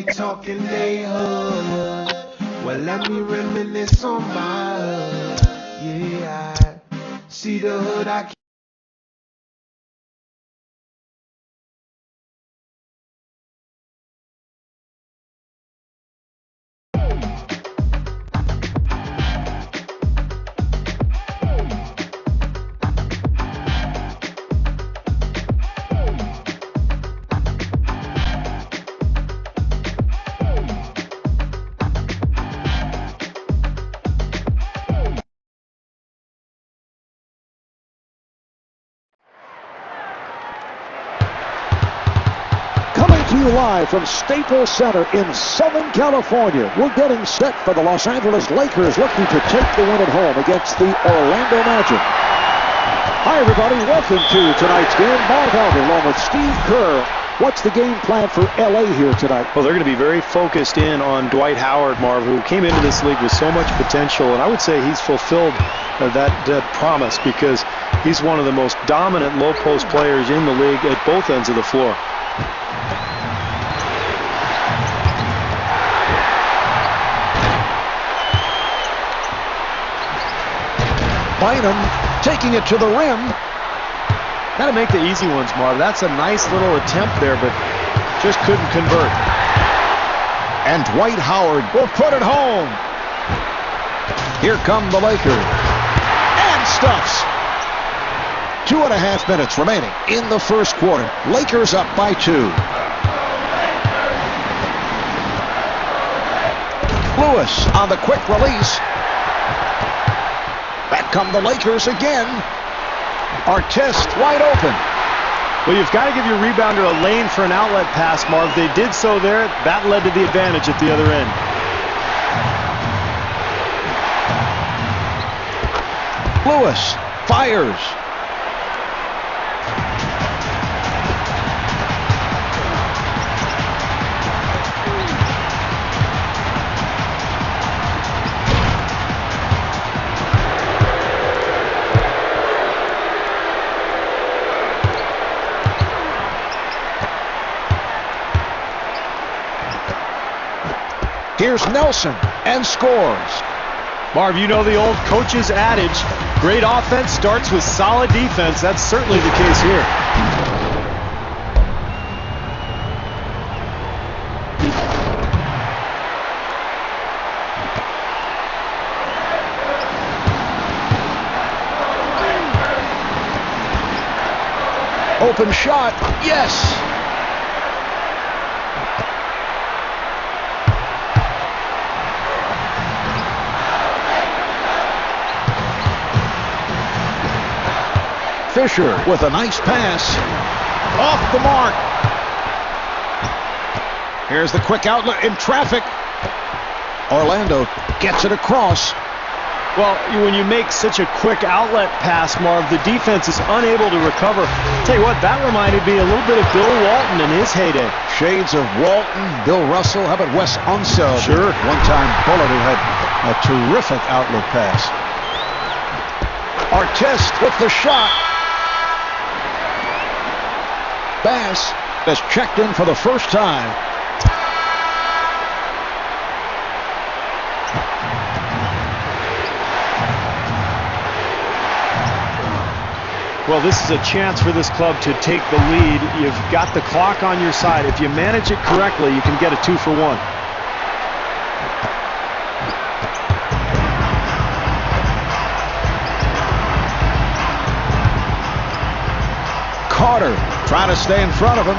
they talking they hood. Well, let me reminisce on my hood. Yeah, I see the hood I To you live from Staples Center in Southern California. We're getting set for the Los Angeles Lakers looking to take the win at home against the Orlando Magic. Hi, everybody. Welcome to tonight's game. Marv Alvin along with Steve Kerr. What's the game plan for L.A. here tonight? Well, they're going to be very focused in on Dwight Howard, Marv, who came into this league with so much potential, and I would say he's fulfilled that promise because he's one of the most dominant low-post players in the league at both ends of the floor. Bynum taking it to the rim. Got to make the easy ones, Marv. That's a nice little attempt there, but just couldn't convert. And Dwight Howard will put it home. Here come the Lakers. And stuffs. 2.5 minutes remaining in the first quarter. Lakers up by 2. Lewis on the quick release. Back come the Lakers again. Artest wide open. Well, you've got to give your rebounder a lane for an outlet pass, Marv. They did so there. That led to the advantage at the other end. Lewis fires. Here's Nelson and scores. Marv, you know the old coach's adage, great offense starts with solid defense. That's certainly the case here. Open shot, yes. Fisher with a nice pass. Off the mark. Here's the quick outlet in traffic. Orlando gets it across. Well, when you make such a quick outlet pass, Marv, the defense is unable to recover. Tell you what, that reminded me a little bit of Bill Walton in his heyday. Shades of Walton, Bill Russell. How about Wes Unseld? Sure. One-time Bullet who had a terrific outlet pass. Artest with the shot. Bass has checked in for the first time. Well, this is a chance for this club to take the lead. You've got the clock on your side. If you manage it correctly, you can get a 2-for-1. Carter trying to stay in front of him.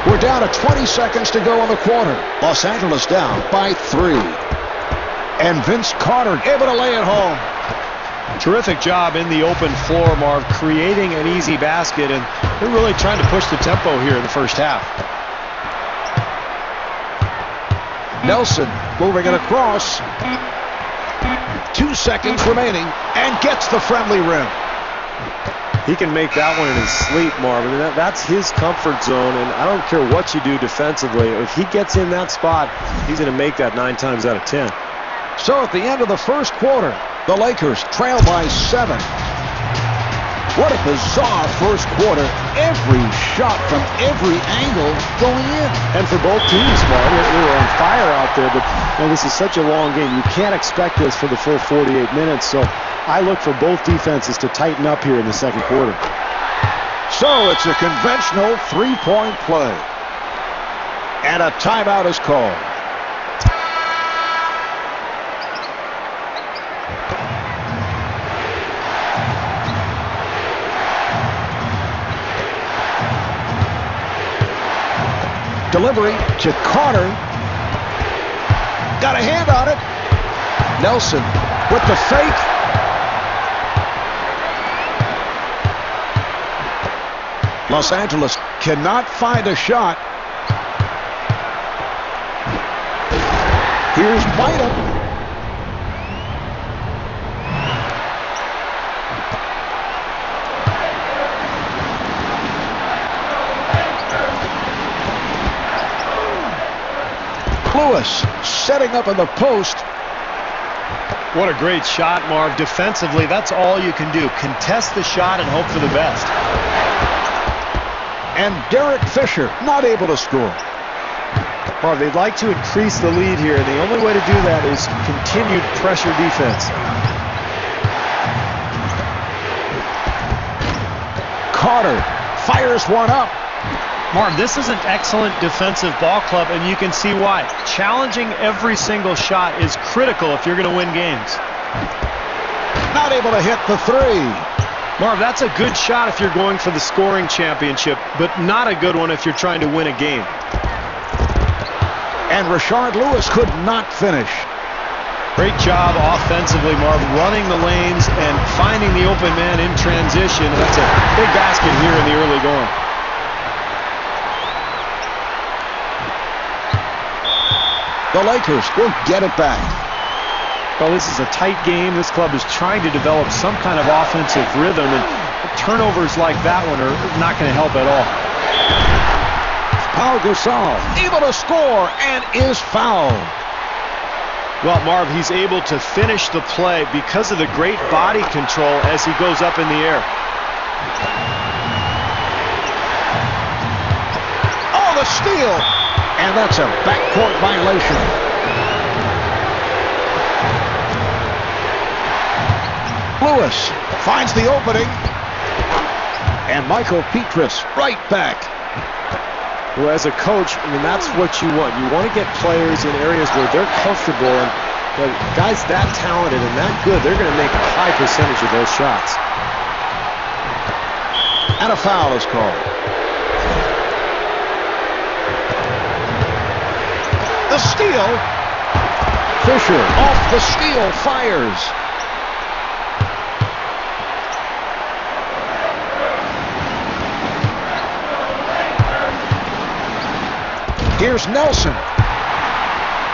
We're down to 20 seconds to go in the quarter. Los Angeles down by 3. And Vince Carter able to lay it home. Terrific job in the open floor, Marv, creating an easy basket, and they're really trying to push the tempo here in the first half. Nelson moving it across. 2 seconds remaining and gets the friendly rim. He can make that one in his sleep, Marvin. That's his comfort zone, and I don't care what you do defensively. If he gets in that spot, he's going to make that 9 times out of 10. So at the end of the first quarter, the Lakers trail by 7. What a bizarre first quarter. Every shot from every angle going in. And for both teams, Mark, they were on fire out there, but this is such a long game. You can't expect this for the full 48 minutes, so I look for both defenses to tighten up here in the second quarter. So it's a conventional three-point play. And a timeout is called. Delivery to Carter. Got a hand on it. Nelson with the fake. Los Angeles cannot find a shot. Here's Bynum. Lewis setting up in the post. What a great shot, Marv. Defensively, that's all you can do. Contest the shot and hope for the best. And Derek Fisher not able to score. Marv, they'd like to increase the lead here, and the only way to do that is continued pressure defense. Carter fires one up. Marv, this is an excellent defensive ball club, and you can see why. Challenging every single shot is critical if you're going to win games. Not able to hit the three. Marv, that's a good shot if you're going for the scoring championship, but not a good one if you're trying to win a game. And Rashard Lewis could not finish. Great job offensively, Marv, running the lanes and finding the open man in transition. That's a big basket here in the early going. The Lakers will get it back. Well, this is a tight game. This club is trying to develop some kind of offensive rhythm, and turnovers like that one are not going to help at all. Pau Gasol able to score and is fouled. Well, Marv, he's able to finish the play because of the great body control as he goes up in the air. Oh, the steal! And that's a backcourt violation. Lewis finds the opening. And Michael Petrus right back. Well, as a coach, that's what you want. You want to get players in areas where they're comfortable, and guys that talented and that good, they're going to make a high percentage of those shots. And a foul is called. The steal. Fisher off the steal, fires. Here's Nelson.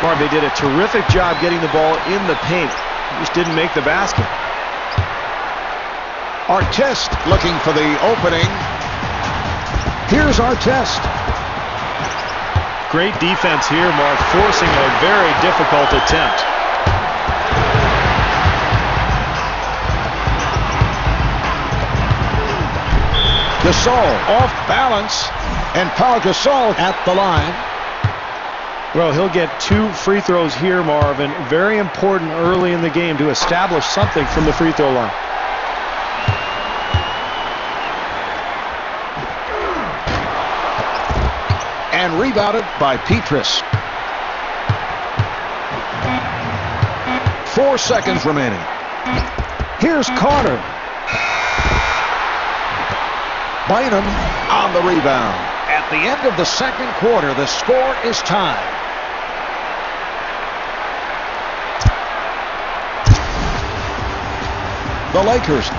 Marv, they did a terrific job getting the ball in the paint. Just didn't make the basket. Artest looking for the opening. Here's Artest. Great defense here, Marv, forcing a very difficult attempt. Gasol off balance, and Pau Gasol at the line. Well, he'll get 2 free throws here, Marvin. Very important early in the game to establish something from the free throw line. And rebounded by Petrus. 4 seconds remaining. Here's Carter. Bynum on the rebound. At the end of the second quarter, the score is tied. The Lakers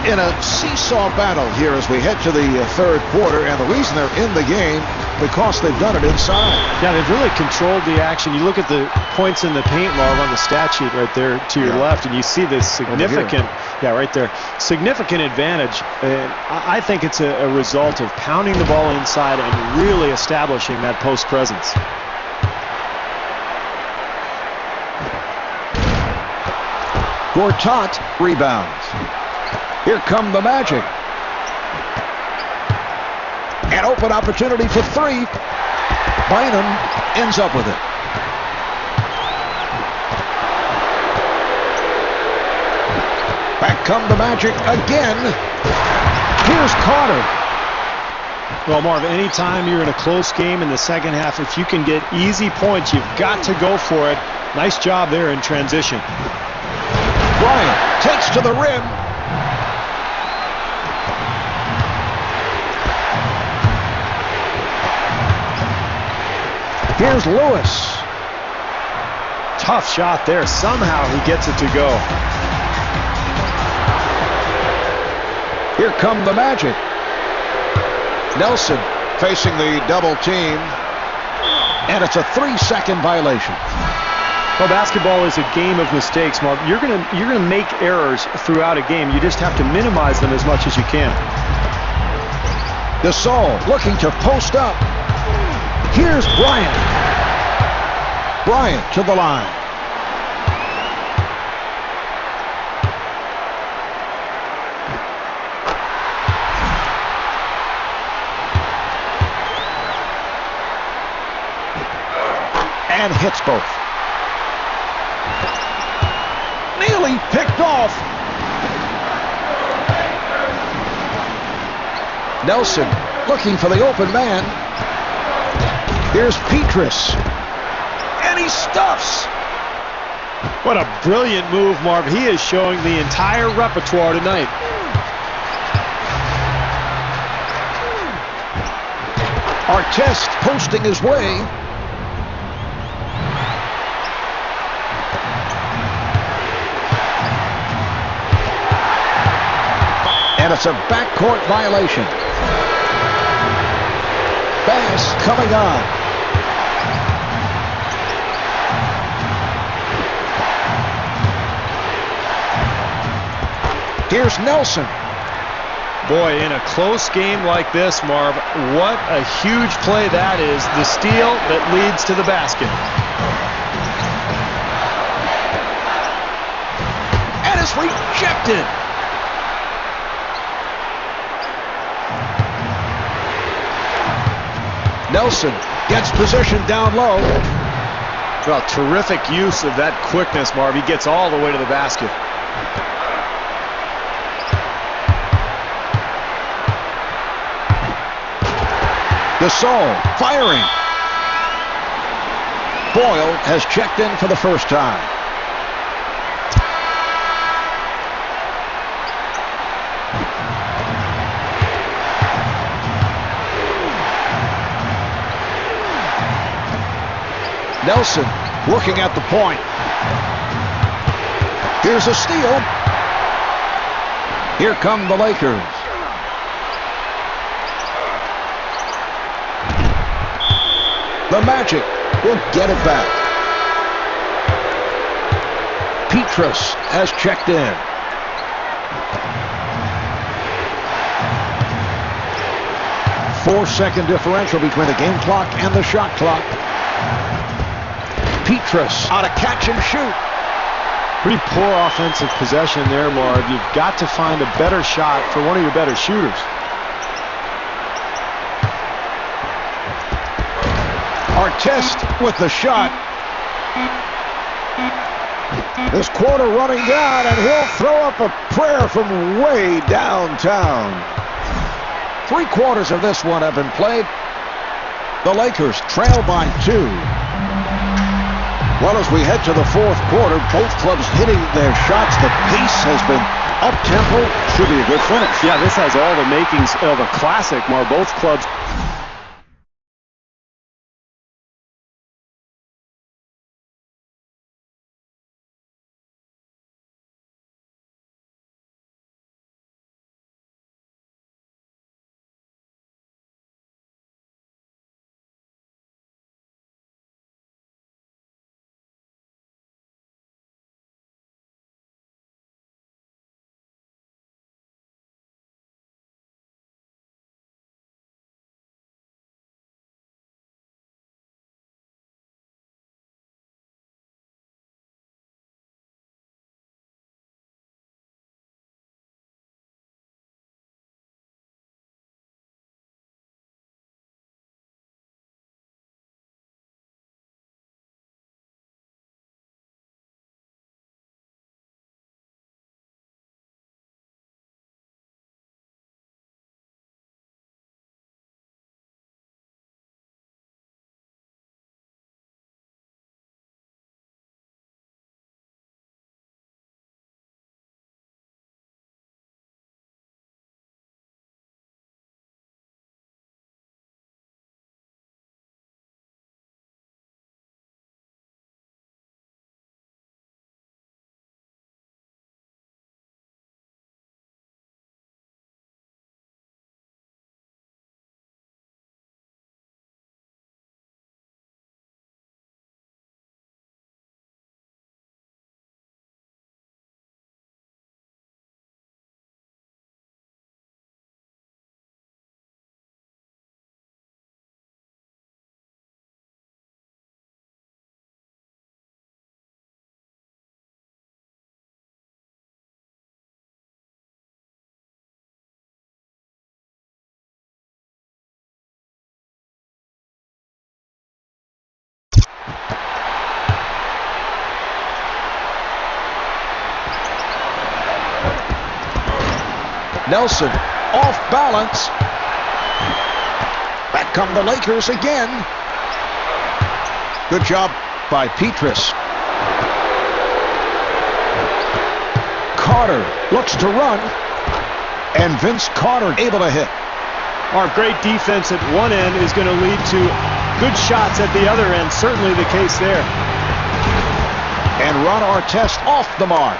in a seesaw battle here as we head to the third quarter, and the reason they're in the game because they've done it inside. Yeah, they've really controlled the action. You look at the points in the paint, Marv, on the stat sheet right there to your left, and you see this significant, right there, significant advantage. And I think it's a result of pounding the ball inside and really establishing that post presence. Gortat rebounds. Here come the Magic. An open opportunity for three. Bynum ends up with it. Back come the Magic again. Here's Carter. Well, Marv, anytime you're in a close game in the second half, if you can get easy points, you've got to go for it. Nice job there in transition. Bryant takes to the rim. Here's Lewis. Tough shot there. Somehow he gets it to go. Here come the Magic. Nelson facing the double team. And it's a 3-second violation. Well, basketball is a game of mistakes, Mark. You're gonna make errors throughout a game. You just have to minimize them as much as you can. Gasol looking to post up. Here's Bryant. Bryant to the line. And hits both. Nearly picked off. Nelson looking for the open man. Here's Petrus. And he stuffs. What a brilliant move, Marv. He is showing the entire repertoire tonight. Artest posting his way. And it's a backcourt violation. Bass coming on. Here's Nelson. Boy, in a close game like this, Marv, what a huge play that is. The steal that leads to the basket. And it's rejected. Nelson gets position down low. Well, terrific use of that quickness, Marv. He gets all the way to the basket. Gasol firing. Boyle has checked in for the first time. Nelson looking at the point. Here's a steal. Here come the Lakers. The Magic will get it back. Petrus has checked in. Four-second differential between the game clock and the shot clock. Petrus on a catch and shoot. Pretty poor offensive possession there, Marv. You've got to find a better shot for one of your better shooters. Artest with the shot. This quarter running down, and he'll throw up a prayer from way downtown. 3/4 of this one have been played. The Lakers trail by 2. Well, as we head to the fourth quarter, both clubs hitting their shots. The pace has been up-tempo. Should be a good finish. Yeah, this has all the makings of a classic, Marv. Both clubs Nelson off balance. Back come the Lakers again. Good job by Petrus. Carter looks to run, and Vince Carter able to hit. Our great defense at one end is going to lead to good shots at the other end. Certainly the case there. And Ron Artest off the mark.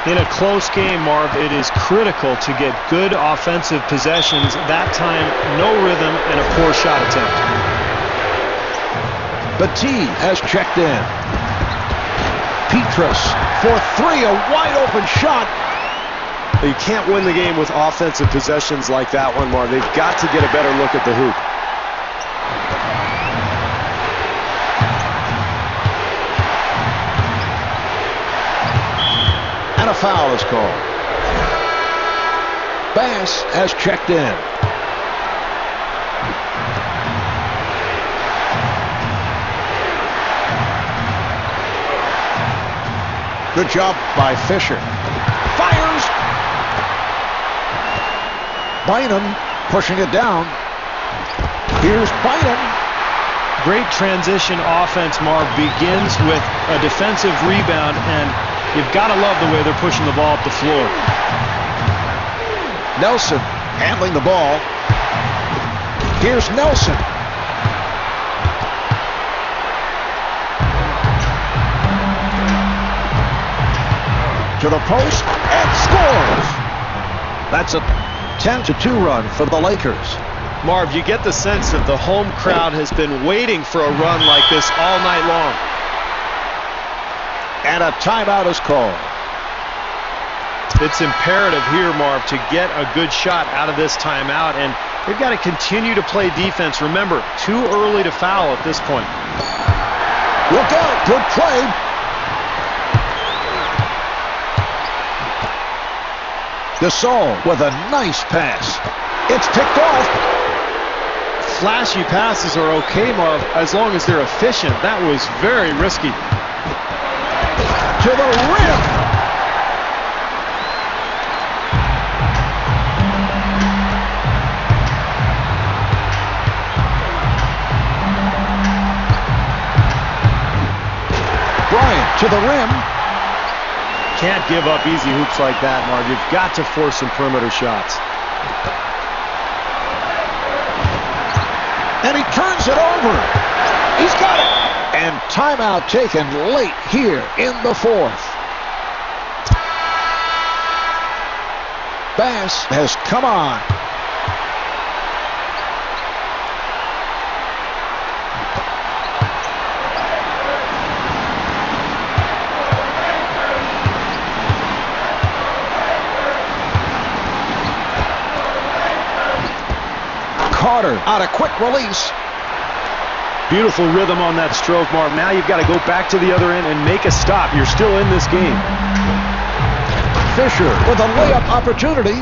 In a close game, Marv, it is critical to get good offensive possessions. That time, no rhythm and a poor shot attempt. Battie has checked in. Petrus for three, a wide open shot. You can't win the game with offensive possessions like that one, Marv. They've got to get a better look at the hoop. And a foul is called. Bass has checked in. Good job by Fisher. Fires. Bynum pushing it down. Here's Bynum. Great transition offense, Marv, begins with a defensive rebound, and you've got to love the way they're pushing the ball up the floor. Nelson handling the ball. Here's Nelson. To the post and scores. That's a 10-2 run for the Lakers. Marv, you get the sense that the home crowd has been waiting for a run like this all night long. And a timeout is called. It's imperative here, Marv, to get a good shot out of this timeout, and they've got to continue to play defense. Remember, too early to foul at this point. Look out, good play. Gasol with a nice pass. It's picked off. Flashy passes are okay, Marv, as long as they're efficient. That was very risky. To the rim. Bryant to the rim. Can't give up easy hoops like that, Marv. You've got to force some perimeter shots. And he turns it over. He's got it. And timeout taken late here in the fourth. Bass has come on. Carter on a quick release. Beautiful rhythm on that stroke, Mark. Now you've got to go back to the other end and make a stop. You're still in this game. Fisher with a layup opportunity.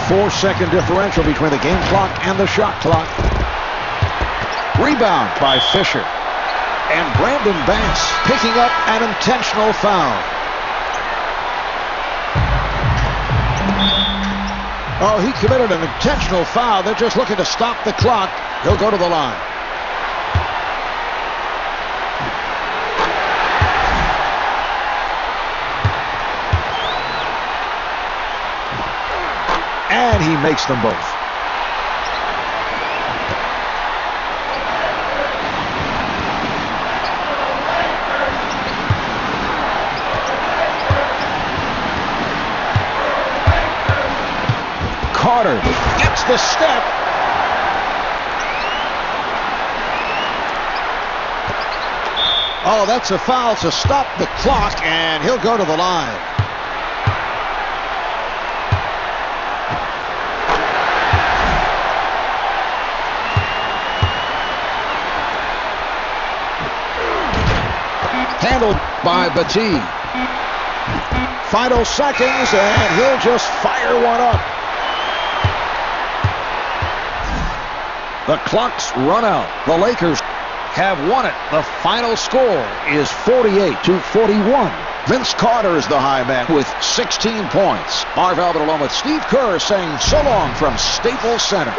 Four-second differential between the game clock and the shot clock. Rebound by Fisher. And Brandon Bass picking up an intentional foul. Oh, he committed an intentional foul. They're just looking to stop the clock. He'll go to the line. And he makes them both. Carter gets the step. Oh, that's a foul to stop the clock, and he'll go to the line. Handled by Battie. Final seconds, and he'll just fire one up. The clock's run out. The Lakers have won it. The final score is 48-41. Vince Carter is the high man with 16 points. Marv Albert along with Steve Kerr saying so long from Staples Center.